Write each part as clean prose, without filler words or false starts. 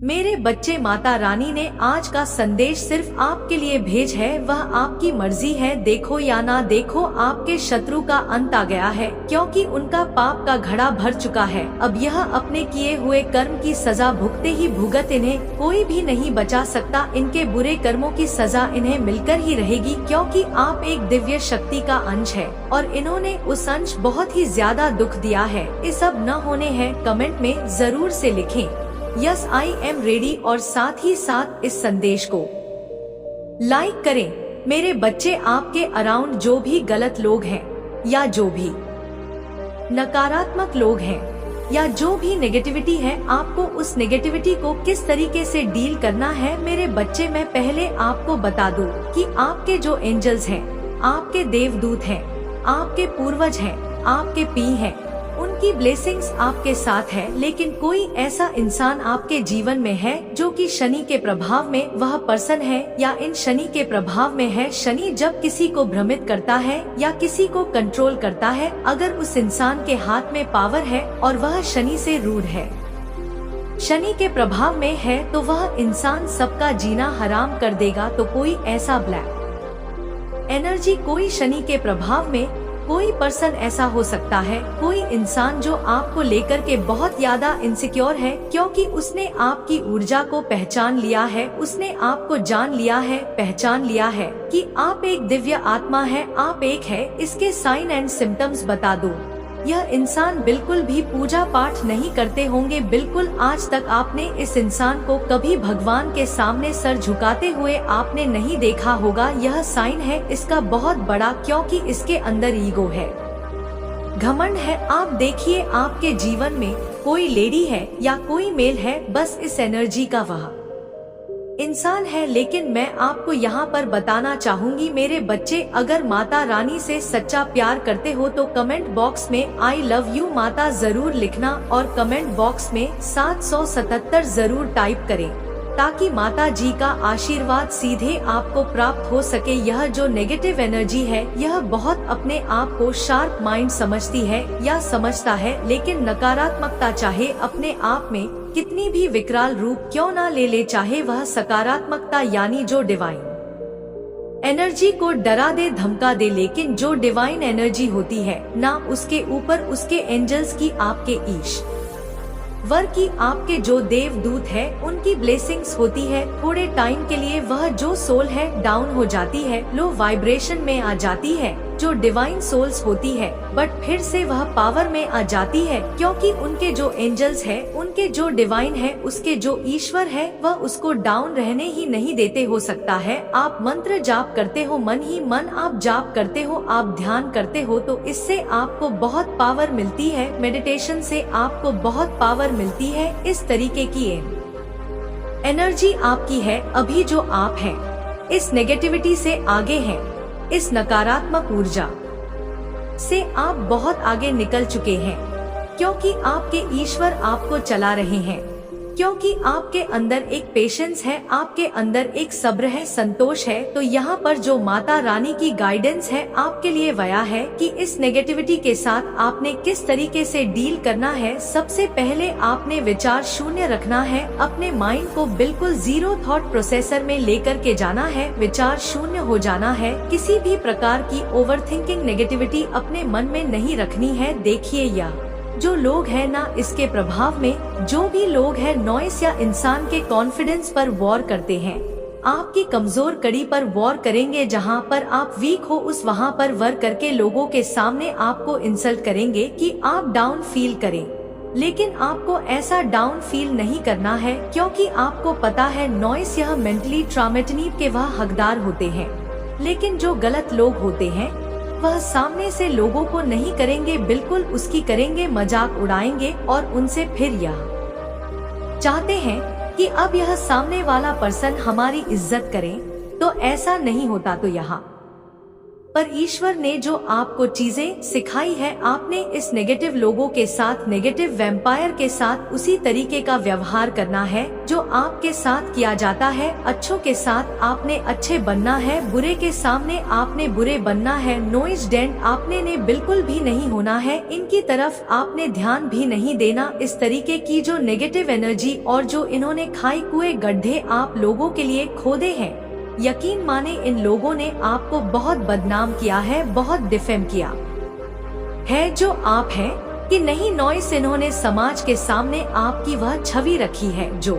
मेरे बच्चे, माता रानी ने आज का संदेश सिर्फ आपके लिए भेज है। वह आपकी मर्जी है, देखो या ना देखो। आपके शत्रु का अंत आ गया है, क्योंकि उनका पाप का घड़ा भर चुका है। अब यह अपने किए हुए कर्म की सजा भुगते ही भुगत, इन्हें कोई भी नहीं बचा सकता। इनके बुरे कर्मों की सजा इन्हें मिलकर ही रहेगी, क्योंकि आप एक दिव्य शक्ति का अंश है और इन्होंने उस अंश बहुत ही ज्यादा दुख दिया है। ये सब न होने हैं। कमेंट में जरूर से लिखें यस आई एम रेडी और साथ ही साथ इस संदेश को लाइक करें। मेरे बच्चे, आपके अराउंड जो भी गलत लोग हैं या जो भी नकारात्मक लोग हैं या जो भी नेगेटिविटी है, आपको उस नेगेटिविटी को किस तरीके से डील करना है। मेरे बच्चे, मैं पहले आपको बता दूं कि आपके जो एंजल्स हैं, आपके देवदूत हैं, आपके पूर्वज हैं, आपके पी हैं, उनकी ब्लेसिंग्स आपके साथ है। लेकिन कोई ऐसा इंसान आपके जीवन में है जो कि शनि के प्रभाव में वह पर्सन है या इन शनि के प्रभाव में है। शनि जब किसी को भ्रमित करता है या किसी को कंट्रोल करता है, अगर उस इंसान के हाथ में पावर है और वह शनि से रूढ़ है, शनि के प्रभाव में है, तो वह इंसान सबका जीना हराम कर देगा। तो कोई ऐसा ब्लैक एनर्जी, कोई शनि के प्रभाव में कोई पर्सन ऐसा हो सकता है, कोई इंसान जो आपको लेकर के बहुत ज्यादा इनसिक्योर है, क्योंकि उसने आपकी ऊर्जा को पहचान लिया है, उसने आपको जान लिया है, पहचान लिया है कि आप एक दिव्य आत्मा है, आप एक है। इसके साइन एंड सिम्टम्स बता दो। यह इंसान बिल्कुल भी पूजा पाठ नहीं करते होंगे, बिल्कुल आज तक आपने इस इंसान को कभी भगवान के सामने सर झुकाते हुए आपने नहीं देखा होगा। यह साइन है इसका बहुत बड़ा, क्योंकि इसके अंदर ईगो है, घमंड है। आप देखिए, आपके जीवन में कोई लेडी है या कोई मेल है, बस इस एनर्जी का वह इंसान है। लेकिन मैं आपको यहाँ पर बताना चाहूंगी मेरे बच्चे, अगर माता रानी से सच्चा प्यार करते हो तो कमेंट बॉक्स में आई लव यू माता जरूर लिखना और कमेंट बॉक्स में 777 जरूर टाइप करें, ताकि माता जी का आशीर्वाद सीधे आपको प्राप्त हो सके। यह जो नेगेटिव एनर्जी है, यह बहुत अपने आप को शार्प माइंड समझती है या समझता है, लेकिन नकारात्मकता चाहे अपने आप में कितनी भी विकराल रूप क्यों ना ले ले, चाहे वह सकारात्मकता यानी जो डिवाइन एनर्जी को डरा दे, धमका दे, लेकिन जो डिवाइन एनर्जी होती है ना, उसके ऊपर उसके एंजल्स की, आपके ईश्वर की, आपके जो देवदूत है उनकी ब्लेसिंग्स होती है। थोड़े टाइम के लिए वह जो सोल है डाउन हो जाती है, लो वाइब्रेशन में आ जाती है, जो डिवाइन सोल्स होती है, बट फिर से वह पावर में आ जाती है, क्योंकि उनके जो एंजल्स है, उनके जो डिवाइन है, उसके जो ईश्वर है, वह उसको डाउन रहने ही नहीं देते। हो सकता है आप मंत्र जाप करते हो, मन ही मन आप जाप करते हो, आप ध्यान करते हो, तो इससे आपको बहुत पावर मिलती है। मेडिटेशन से आपको बहुत पावर मिलती है। इस तरीके की एनर्जी आपकी है। अभी जो आप हैं, इस नेगेटिविटी से आगे हैं, इस नकारात्मक ऊर्जा से आप बहुत आगे निकल चुके हैं, क्योंकि आपके ईश्वर आपको चला रहे हैं, क्योंकि आपके अंदर एक पेशेंस है, आपके अंदर एक सब्र है, संतोष है। तो यहाँ पर जो माता रानी की गाइडेंस है आपके लिए वया है कि इस नेगेटिविटी के साथ आपने किस तरीके से डील करना है। सबसे पहले आपने विचार शून्य रखना है, अपने माइंड को बिल्कुल जीरो थॉट प्रोसेसर में लेकर के जाना है, विचार शून्य हो जाना है। किसी भी प्रकार की ओवरथिंकिंग नेगेटिविटी अपने मन में नहीं रखनी है। देखिए, यह जो लोग हैं ना, इसके प्रभाव में जो भी लोग हैं, नॉइस या इंसान के कॉन्फिडेंस पर वॉर करते हैं, आपकी कमजोर कड़ी पर वॉर करेंगे। जहां पर आप वीक हो उस वहां पर वॉर करके लोगों के सामने आपको इंसल्ट करेंगे कि आप डाउन फील करें। लेकिन आपको ऐसा डाउन फील नहीं करना है, क्योंकि आपको पता है नॉइस यह मेंटली ट्रॉमेटनी के वह हकदार होते हैं। लेकिन जो गलत लोग होते हैं वह सामने से लोगों को नहीं करेंगे, बिल्कुल उसकी करेंगे, मजाक उड़ाएंगे और उनसे फिर यह चाहते हैं कि अब यह सामने वाला पर्सन हमारी इज्जत करे। तो ऐसा नहीं होता। तो यहाँ पर ईश्वर ने जो आपको चीजें सिखाई है, आपने इस नेगेटिव लोगों के साथ, नेगेटिव वैम्पायर के साथ उसी तरीके का व्यवहार करना है जो आपके साथ किया जाता है। अच्छों के साथ आपने अच्छे बनना है, बुरे के सामने आपने बुरे बनना है। नॉइज़डेंट आपने ने बिल्कुल भी नहीं होना है, इनकी तरफ आपने ध्यान भी नहीं देना। इस तरीके की जो नेगेटिव एनर्जी और जो इन्होंने खाई कुएं गड्ढे आप लोगों के लिए खोदे हैं, यकीन माने इन लोगों ने आपको बहुत बदनाम किया है, बहुत डिफेम किया है जो आप हैं कि नहीं। नॉइस इन्होंने समाज के सामने आपकी वह छवि रखी है जो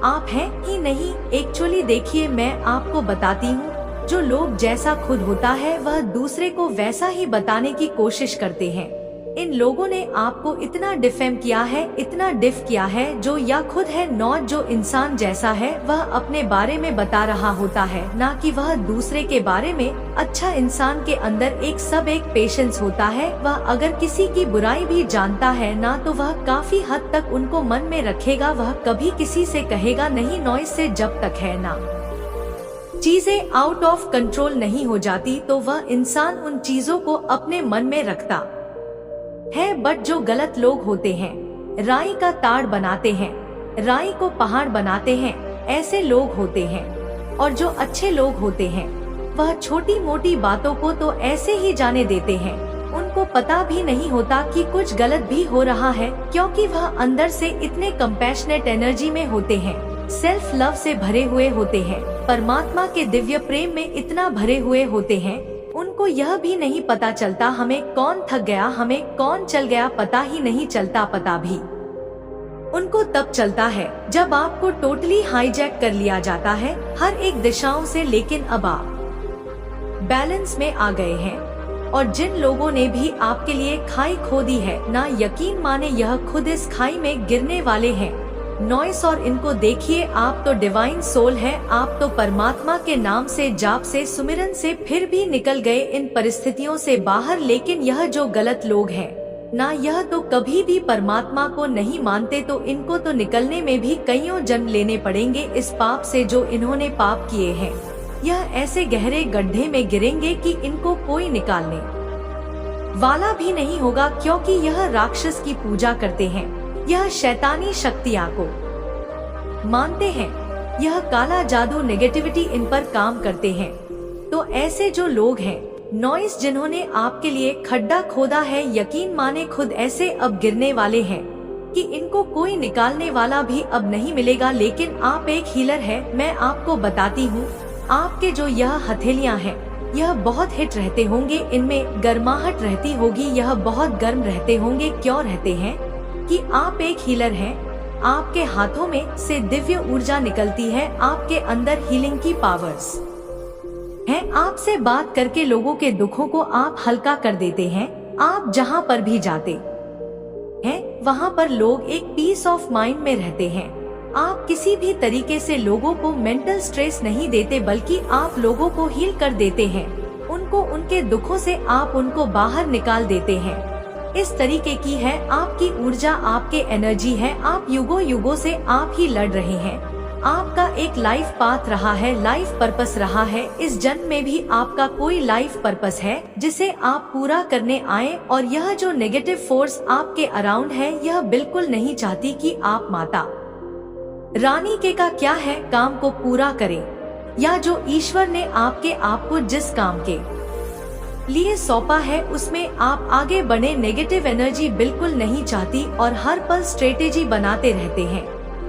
आप हैं ही नहीं। एक्चुअली देखिए, मैं आपको बताती हूँ, जो लोग जैसा खुद होता है वह दूसरे को वैसा ही बताने की कोशिश करते हैं। इन लोगों ने आपको इतना डिफेम किया है, इतना डिफ किया है, जो या खुद है नॉट जो इंसान जैसा है वह अपने बारे में बता रहा होता है, ना कि वह दूसरे के बारे में। अच्छा इंसान के अंदर एक पेशेंस होता है, वह अगर किसी की बुराई भी जानता है ना तो वह काफी हद तक उनको मन में रखेगा, वह कभी किसी से कहेगा नहीं। नॉइस से जब तक है ना चीजें आउट ऑफ कंट्रोल नहीं हो जाती तो वह इंसान उन चीजों को अपने मन में रखता है। बट जो गलत लोग होते हैं, राई का ताड़ बनाते हैं, राई को पहाड़ बनाते हैं, ऐसे लोग होते हैं। और जो अच्छे लोग होते हैं वह छोटी मोटी बातों को तो ऐसे ही जाने देते हैं, उनको पता भी नहीं होता कि कुछ गलत भी हो रहा है, क्योंकि वह अंदर से इतने कंपैशनेट एनर्जी में होते हैं, सेल्फ लव से भरे हुए होते हैं, परमात्मा के दिव्य प्रेम में इतना भरे हुए होते हैं। उनको यह भी नहीं पता चलता हमें कौन थक गया, हमें कौन चल गया, पता ही नहीं चलता। पता भी उनको तब चलता है जब आपको टोटली हाईजैक कर लिया जाता है हर एक दिशाओं से। लेकिन अब आप बैलेंस में आ गए हैं, और जिन लोगों ने भी आपके लिए खाई खोदी है ना, यकीन माने यह खुद इस खाई में गिरने वाले हैं। नॉइस और इनको देखिए, आप तो डिवाइन सोल है, आप तो परमात्मा के नाम से, जाप से, सुमिरन से फिर भी निकल गए इन परिस्थितियों से बाहर। लेकिन यह जो गलत लोग हैं ना, यह तो कभी भी परमात्मा को नहीं मानते, तो इनको तो निकलने में भी कईयों जन्म लेने पड़ेंगे इस पाप से जो इन्होंने पाप किए हैं। यह ऐसे गहरे गड्ढे में गिरेंगे कि इनको कोई निकालने वाला भी नहीं होगा, क्योंकि यह राक्षस की पूजा करते हैं, यह शैतानी शक्तियाँ को मानते हैं, यह काला जादू नेगेटिविटी इन पर काम करते हैं। तो ऐसे जो लोग हैं नॉइस, जिन्होंने आपके लिए खड्डा खोदा है, यकीन माने खुद ऐसे अब गिरने वाले हैं कि इनको कोई निकालने वाला भी अब नहीं मिलेगा। लेकिन आप एक हीलर है, मैं आपको बताती हूँ, आपके जो यह हथेलियाँ हैं यह बहुत हिट रहते होंगे, इनमें गर्माहट रहती होगी, यह बहुत गर्म रहते होंगे। क्यों रहते हैं कि आप एक हीलर हैं, आपके हाथों में से दिव्य ऊर्जा निकलती है, आपके अंदर हीलिंग की पावर्स हैं। आपसे बात करके लोगों के दुखों को आप हल्का कर देते हैं। आप जहां पर भी जाते हैं वहां पर लोग एक पीस ऑफ माइंड में रहते हैं। आप किसी भी तरीके से लोगों को मेंटल स्ट्रेस नहीं देते, बल्कि आप लोगों को हील कर देते हैं, उनको उनके दुखों से आप उनको बाहर निकाल देते हैं। इस तरीके की है आपकी ऊर्जा, आपके एनर्जी है। आप युगों युगों से आप ही लड़ रहे हैं, आपका एक लाइफ पाथ रहा है, लाइफ पर्पस रहा है। इस जन्म में भी आपका कोई लाइफ पर्पस है जिसे आप पूरा करने आए। और यह जो नेगेटिव फोर्स आपके अराउंड है, यह बिल्कुल नहीं चाहती कि आप माता रानी के का क्या है काम को पूरा करें, या जो ईश्वर ने आपके आप को जिस काम के लिए सौंपा है उसमें आप आगे बढ़े। नेगेटिव एनर्जी बिल्कुल नहीं चाहती और हर पल स्ट्रेटेजी बनाते रहते हैं।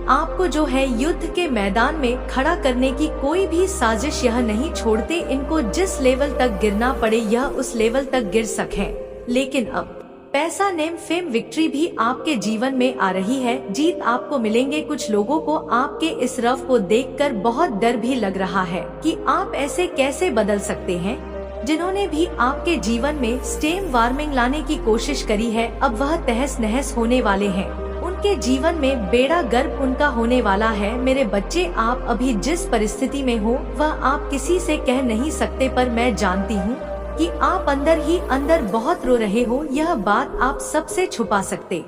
आपको जो है युद्ध के मैदान में खड़ा करने की कोई भी साजिश यह नहीं छोड़ते। इनको जिस लेवल तक गिरना पड़े यह उस लेवल तक गिर सके। लेकिन अब पैसा, नेम, फेम, विक्ट्री भी आपके जीवन में आ रही है, जीत आपको मिलेंगे। कुछ लोगों को आपके इस रव को देखकर बहुत डर भी लग रहा है कि आप ऐसे कैसे बदल सकते हैं। जिन्होंने भी आपके जीवन में स्टेम वार्मिंग लाने की कोशिश करी है, अब वह तहस नहस होने वाले हैं। उनके जीवन में बेड़ा गर्क उनका होने वाला है। मेरे बच्चे, आप अभी जिस परिस्थिति में हो वह आप किसी से कह नहीं सकते, पर मैं जानती हूँ कि आप अंदर ही अंदर बहुत रो रहे हो। यह बात आप सबसे छुपा सकते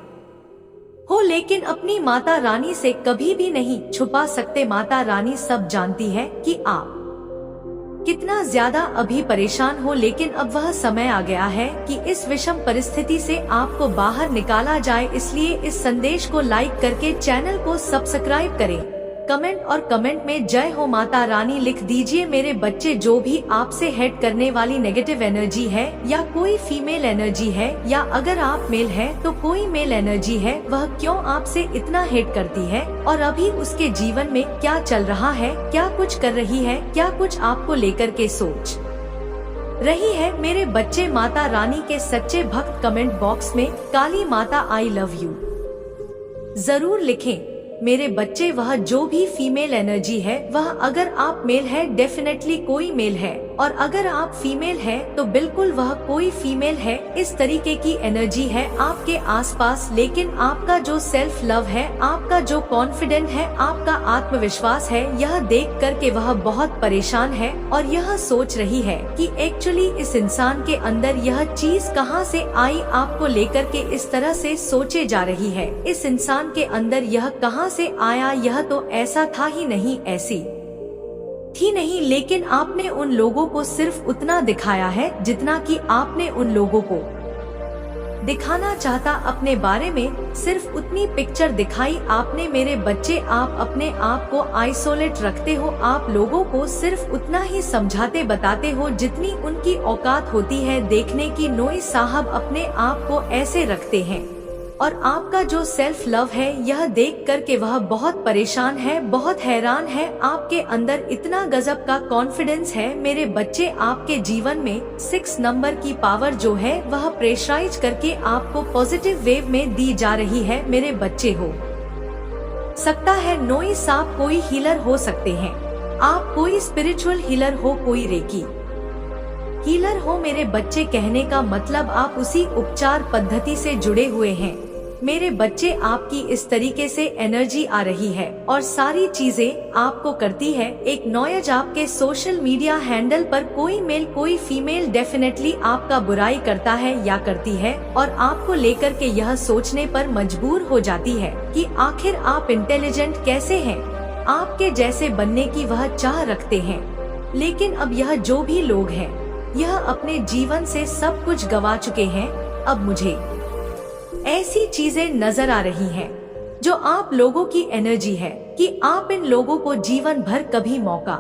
हो, लेकिन अपनी माता रानी से कभी भी नहीं छुपा सकते। माता रानी सब जानती है कि आप कितना ज्यादा अभी परेशान हो, लेकिन अब वह समय आ गया है कि इस विषम परिस्थिति से आपको बाहर निकाला जाए। इसलिए इस संदेश को लाइक करके चैनल को सब्सक्राइब करें। कमेंट में जय हो माता रानी लिख दीजिए। मेरे बच्चे, जो भी आपसे हेट करने वाली नेगेटिव एनर्जी है या कोई फीमेल एनर्जी है, या अगर आप मेल है तो कोई मेल एनर्जी है, वह क्यों आपसे इतना हेट करती है और अभी उसके जीवन में क्या चल रहा है, क्या कुछ कर रही है, क्या कुछ आपको लेकर के सोच रही है। मेरे बच्चे, माता रानी के सच्चे भक्त कमेंट बॉक्स में काली माता आई लव यू जरूर लिखें। मेरे बच्चे, वह जो भी फीमेल एनर्जी है, वह अगर आप मेल है डेफिनेटली कोई मेल है, और अगर आप फीमेल है तो बिल्कुल वह कोई फीमेल है। इस तरीके की एनर्जी है आपके आसपास। लेकिन आपका जो सेल्फ लव है, आपका जो कॉन्फिडेंट है, आपका आत्मविश्वास है, यह देख करके वह बहुत परेशान है और यह सोच रही है कि एक्चुअली इस इंसान के अंदर यह चीज कहां से आई, आपको लेकर के इस तरह से सोचे जा रही है। इस इंसान के अंदर यह कहां से आया, यह तो ऐसा था ही नहीं, ऐसी थी नहीं। लेकिन आपने उन लोगों को सिर्फ उतना दिखाया है जितना कि आपने उन लोगों को दिखाना चाहता। अपने बारे में सिर्फ उतनी पिक्चर दिखाई आपने। मेरे बच्चे, आप अपने आप को आइसोलेट रखते हो। आप लोगों को सिर्फ उतना ही समझाते बताते हो जितनी उनकी औकात होती है देखने की। नोई साहब अपने आप को ऐसे रखते हैं और आपका जो सेल्फ लव है, यह देख करके वह बहुत परेशान है, बहुत हैरान है। आपके अंदर इतना गजब का कॉन्फिडेंस है। मेरे बच्चे, आपके जीवन में 6 नंबर की पावर जो है वह प्रेशराइज करके आपको पॉजिटिव वेव में दी जा रही है। मेरे बच्चे, हो सकता है नोई साहब कोई हीलर हो सकते हैं, आप कोई स्पिरिचुअल हीलर हो, कोई रेकी हीलर हो। मेरे बच्चे, कहने का मतलब आप उसी उपचार पद्धति से जुड़े हुए हैं। मेरे बच्चे, आपकी इस तरीके से एनर्जी आ रही है और सारी चीजें आपको करती है। एक नॉयज आपके सोशल मीडिया हैंडल पर कोई मेल कोई फीमेल डेफिनेटली आपका बुराई करता है या करती है, और आपको लेकर के यह सोचने पर मजबूर हो जाती है कि आखिर आप इंटेलिजेंट कैसे हैं, आपके जैसे बनने की वह चाह रखते हैं। लेकिन अब यह जो भी लोग हैं, यह अपने जीवन से सब कुछ गवा चुके हैं। अब मुझे ऐसी चीजें नजर आ रही हैं जो आप लोगों की एनर्जी है कि आप इन लोगों को जीवन भर कभी मौका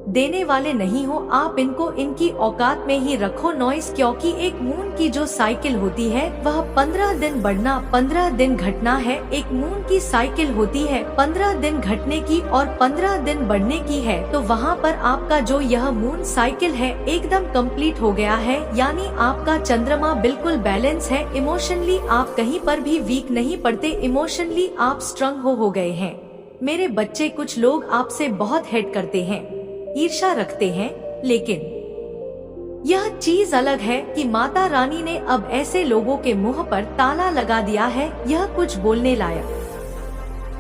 देने वाले नहीं हो। आप इनको इनकी औकात में ही रखो नॉइस, क्योंकि एक मून की जो साइकिल होती है वह 15 दिन बढ़ना 15 दिन घटना है। एक मून की साइकिल होती है 15 दिन घटने की और 15 दिन बढ़ने की है। तो वहाँ पर आपका जो यह मून साइकिल है एकदम कंप्लीट हो गया है, यानी आपका चंद्रमा बिल्कुल बैलेंस है। इमोशनली आप कहीं पर भी वीक नहीं पड़ते, इमोशनली आप स्ट्रांग हो गए हैं। मेरे बच्चे, कुछ लोग आपसे बहुत हेट करते हैं, ईर्ष्या रखते हैं, लेकिन यह चीज अलग है कि माता रानी ने अब ऐसे लोगों के मुंह पर ताला लगा दिया है। यह कुछ बोलने लायक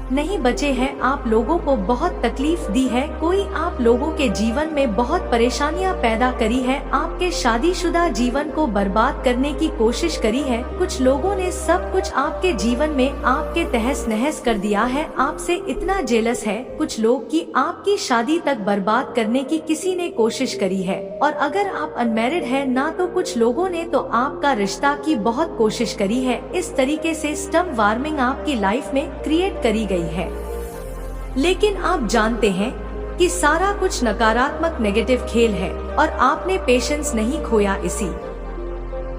नहीं बचे हैं। आप लोगों को बहुत तकलीफ दी है, कोई आप लोगों के जीवन में बहुत परेशानियां पैदा करी है, आपके शादीशुदा जीवन को बर्बाद करने की कोशिश करी है। कुछ लोगों ने सब कुछ आपके जीवन में आपके तहस नहस कर दिया है, आपसे इतना जेलस है कुछ लोग कि आपकी शादी तक बर्बाद करने की किसी ने कोशिश करी है। और अगर आप अनमैरिड है ना, तो कुछ लोगों ने तो आपका रिश्ता की बहुत कोशिश करी है। इस तरीके से स्टम्प वार्मिंग आपकी लाइफ में क्रिएट करी गई है। लेकिन आप जानते हैं कि सारा कुछ नकारात्मक नेगेटिव खेल है और आपने पेशेंस नहीं खोया। इसी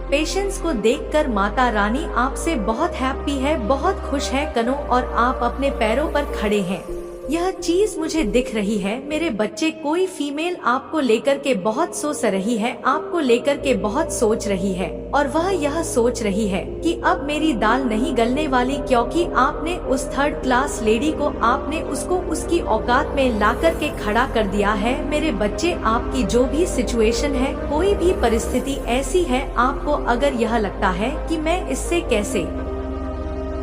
पेशेंस को देखकर माता रानी आपसे बहुत हैप्पी है, बहुत खुश है कनो, और आप अपने पैरों पर खड़े हैं। यह चीज मुझे दिख रही है। मेरे बच्चे, कोई फीमेल आपको लेकर के बहुत सोच रही है, आपको लेकर के बहुत सोच रही है, और वह यह सोच रही है कि अब मेरी दाल नहीं गलने वाली, क्योंकि आपने उस 3rd क्लास लेडी को, आपने उसको उसकी औकात में ला कर के खड़ा कर दिया है। मेरे बच्चे, आपकी जो भी सिचुएशन है, कोई भी परिस्थिति ऐसी है, आपको अगर यह लगता है कि मैं इससे कैसे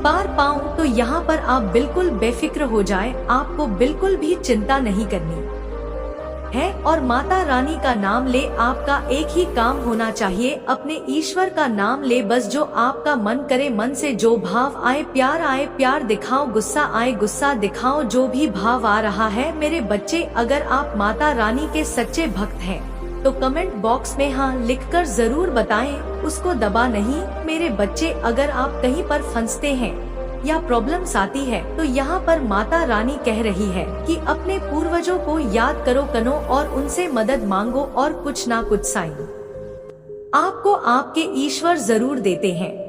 पार पाऊं, तो यहाँ पर आप बिल्कुल बेफिक्र हो जाए, आपको बिल्कुल भी चिंता नहीं करनी। है और माता रानी का नाम ले। आपका एक ही काम होना चाहिए, अपने ईश्वर का नाम ले बस। जो आपका मन करे, मन से जो भाव आए प्यार दिखाओ, गुस्सा आए गुस्सा दिखाओ। जो भी भाव आ रहा है मेरे बच्चे, अगर आप माता रानी के सच्चे भक्त हैं तो कमेंट बॉक्स में हाँ लिखकर जरूर बताएं, उसको दबा नहीं। मेरे बच्चे, अगर आप कहीं पर फंसते हैं या प्रॉब्लम्स आती है तो यहाँ पर माता रानी कह रही है कि अपने पूर्वजों को याद करो कनो और उनसे मदद मांगो और कुछ ना कुछ साइन आपको आपके ईश्वर जरूर देते हैं।